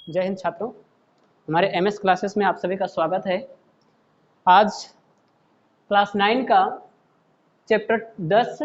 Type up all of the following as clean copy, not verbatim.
जय हिंद छात्रों, हमारे एमएस क्लासेस में आप सभी का स्वागत है। आज क्लास 9 का चैप्टर 10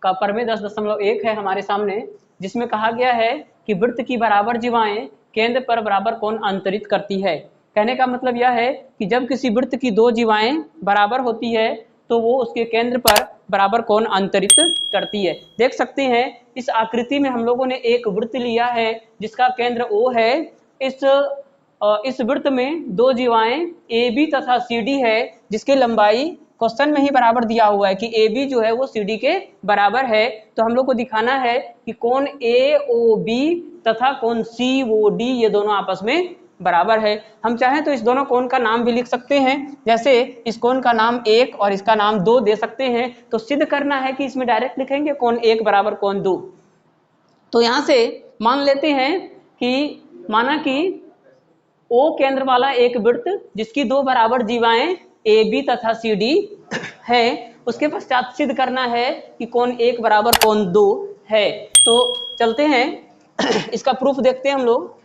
का प्रमेय 10.1 है हमारे सामने, जिसमें कहा गया है कि वृत्त की बराबर जीवाएं केंद्र पर बराबर कोण अंतरित करती है। कहने का मतलब यह है कि जब किसी वृत्त की दो जीवाएं बराबर होती है तो वो उसके केंद्र पर बराबर कोण अंतरित करती है। देख सकते हैं इस आकृति में हम लोगों ने एक वृत्त लिया है जिसका केंद्र O है। इस वृत्त में दो जीवाएं AB तथा CD है, जिसकी लंबाई क्वेश्चन में ही बराबर दिया हुआ है कि AB जो है वो CD के बराबर है। तो हम लोग को दिखाना है कि कोण AOB तथा कोण COD ये दोनों आपस में बराबर है। हम चाहें तो इस दोनों कोण का नाम भी लिख सकते हैं, जैसे इस कोण का नाम 1 और इसका नाम 2 दे सकते हैं। तो सिद्ध करना है कि इसमें डायरेक्ट लिखेंगे कोण 1 बराबर कोण 2। तो यहाँ से मान लेते हैं कि माना कि O केंद्र वाला एक वृत्त जिसकी दो बराबर जीवाएं AB तथा CD है, उसके पश्चात सिद्ध करना है कि कोण 1 बराबर कोण 2 है। तो चलते हैं इसका प्रूफ देखते हैं हम लोग।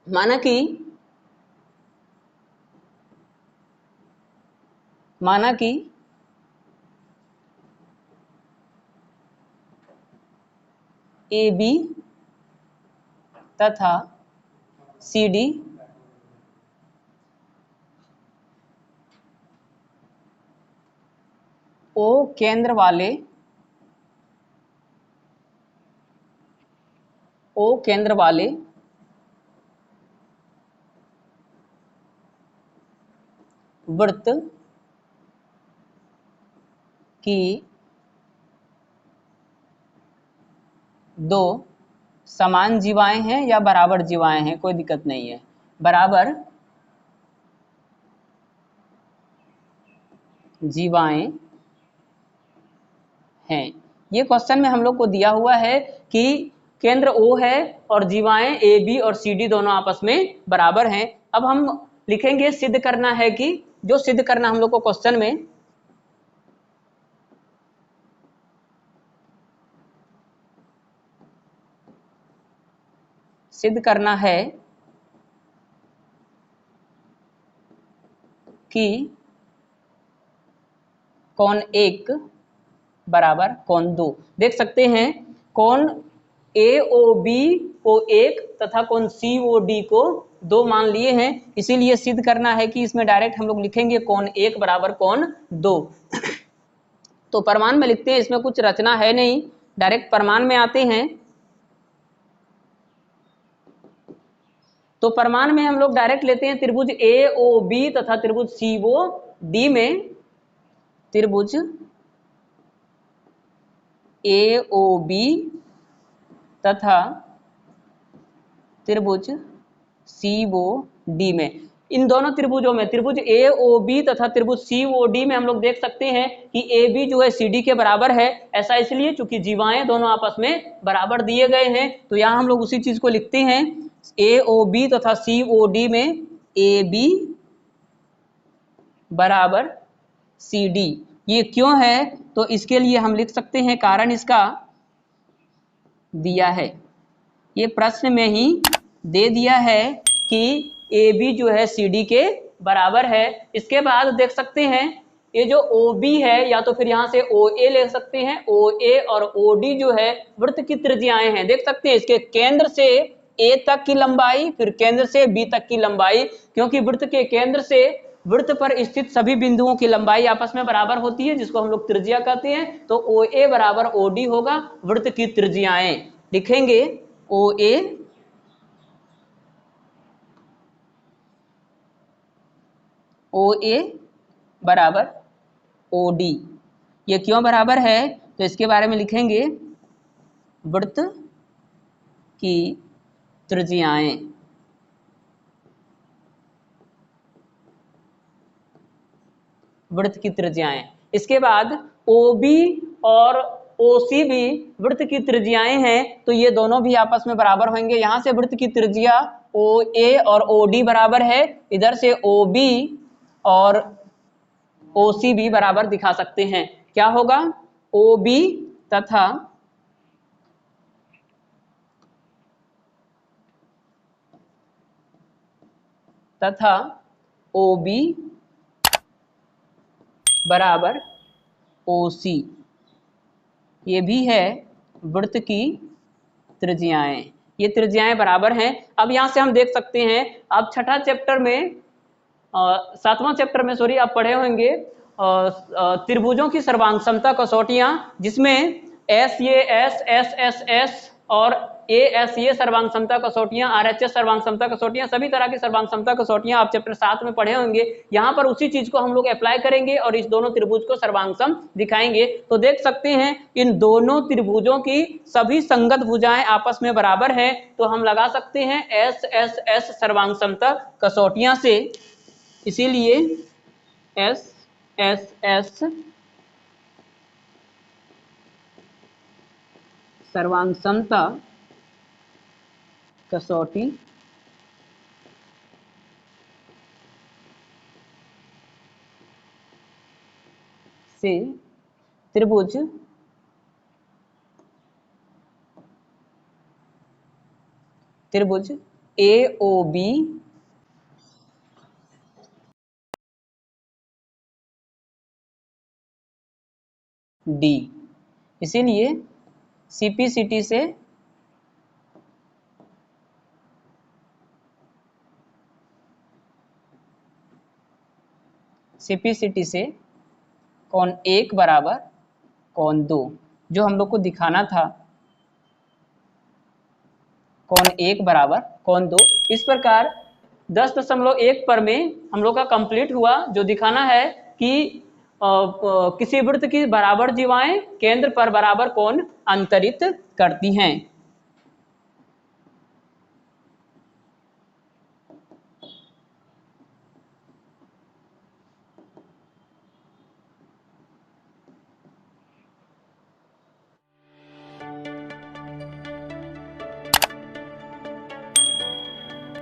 माना कि AB तथा CD O केंद्र वाले वृत्त की दो समान जीवाएं हैं या बराबर जीवाएं हैं, कोई दिक्कत नहीं है, बराबर जीवाएं हैं। ये क्वेश्चन में हम लोग को दिया हुआ है कि केंद्र O है और जीवाएं AB और CD दोनों आपस में बराबर हैं। अब हम लिखेंगे सिद्ध करना है कि जो सिद्ध करना हम लोग को क्वेश्चन में सिद्ध करना है कि कोण 1 बराबर कोण 2। देख सकते हैं कोण AOB को 1 तथा कोण COD को 2 मान लिए हैं, इसीलिए सिद्ध करना है कि इसमें डायरेक्ट हम लोग लिखेंगे कोण 1 बराबर कोण 2। तो प्रमाण में लिखते हैं, इसमें कुछ रचना है नहीं, डायरेक्ट प्रमाण में आते हैं। तो प्रमाण में हम लोग डायरेक्ट लेते हैं त्रिभुज AOB तथा त्रिभुज COD में त्रिभुज AOB तथा त्रिभुज COD में, इन दोनों त्रिभुजों में त्रिभुज AOB तथा त्रिभुज COD में हम लोग देख सकते हैं कि AB जो है CD के बराबर है। ऐसा इसलिए चूंकि जीवाएं दोनों आपस में बराबर दिए गए हैं। तो यहाँ हम लोग उसी चीज को लिखते हैं AOB तथा COD में AB बराबर CD। ये क्यों है तो इसके लिए हम लिख सकते हैं, कारण इसका दिया है, ये प्रश्न में ही दे दिया है कि AB जो है CD के बराबर है। इसके बाद देख सकते हैं ये जो OB है या तो फिर यहाँ से OA ले सकते हैं, OA और OD जो है वृत्त की त्रिज्याएं हैं। देख सकते हैं इसके केंद्र से A तक की लंबाई, फिर केंद्र से B तक की लंबाई, क्योंकि वृत्त के केंद्र से वृत्त पर स्थित सभी बिंदुओं की लंबाई आपस में बराबर होती है, जिसको हम लोग त्रिज्या कहते हैं। तो OA बराबर OD होगा, वृत्त की त्रिज्याएं लिखेंगे OA बराबर OD। ये क्यों बराबर है तो इसके बारे में लिखेंगे वृत्त की त्रिज्याएं, वृत्त की त्रिज्याएं। इसके बाद OB और OC भी वृत्त की त्रिज्याएं हैं, तो ये दोनों भी आपस में बराबर होंगे। यहाँ से वृत्त की त्रिज्या OA और OD बराबर है, इधर से OB और OC भी बराबर दिखा सकते हैं। क्या होगा OB तथा तथा OB बराबर OC, ये भी है वृत्त की त्रिज्याएं। ये त्रिज्याएं बराबर हैं। अब यहाँ से हम देख सकते हैं, अब छठा चैप्टर में सातवां चैप्टर में सॉरी आप पढ़े होंगे त्रिभुजों की सर्वांग समता कसौटियां, जिसमें एस ये एस और एस ये सर्वांग समता कसौटियां, RHS सर्वांग समता कसौटियां, सभी तरह की सर्वांग समता कसौटियां आप चैप्टर 7 में पढ़े होंगे। यहाँ पर उसी चीज को हम लोग अप्लाई करेंगे और इस दोनों त्रिभुज को सर्वांगसम दिखाएंगे। तो देख सकते हैं इन दोनों त्रिभुजों की सभी संगत भुजाएं आपस में बराबर है, तो हम लगा सकते हैं एस सर्वांग समता कसौटियां से। इसीलिए एस सर्वांग समता कसौटी से त्रिभुज AOB D, इसीलिए CPCT से कौन 1 बराबर कौन 2, जो हम लोग को दिखाना था, कौन 1 बराबर कौन 2। इस प्रकार 10.1 पर में हम लोग का कंप्लीट हुआ, जो दिखाना है कि किसी वृत्त की बराबर जीवाएं केंद्र पर बराबर कोण अंतरित करती हैं।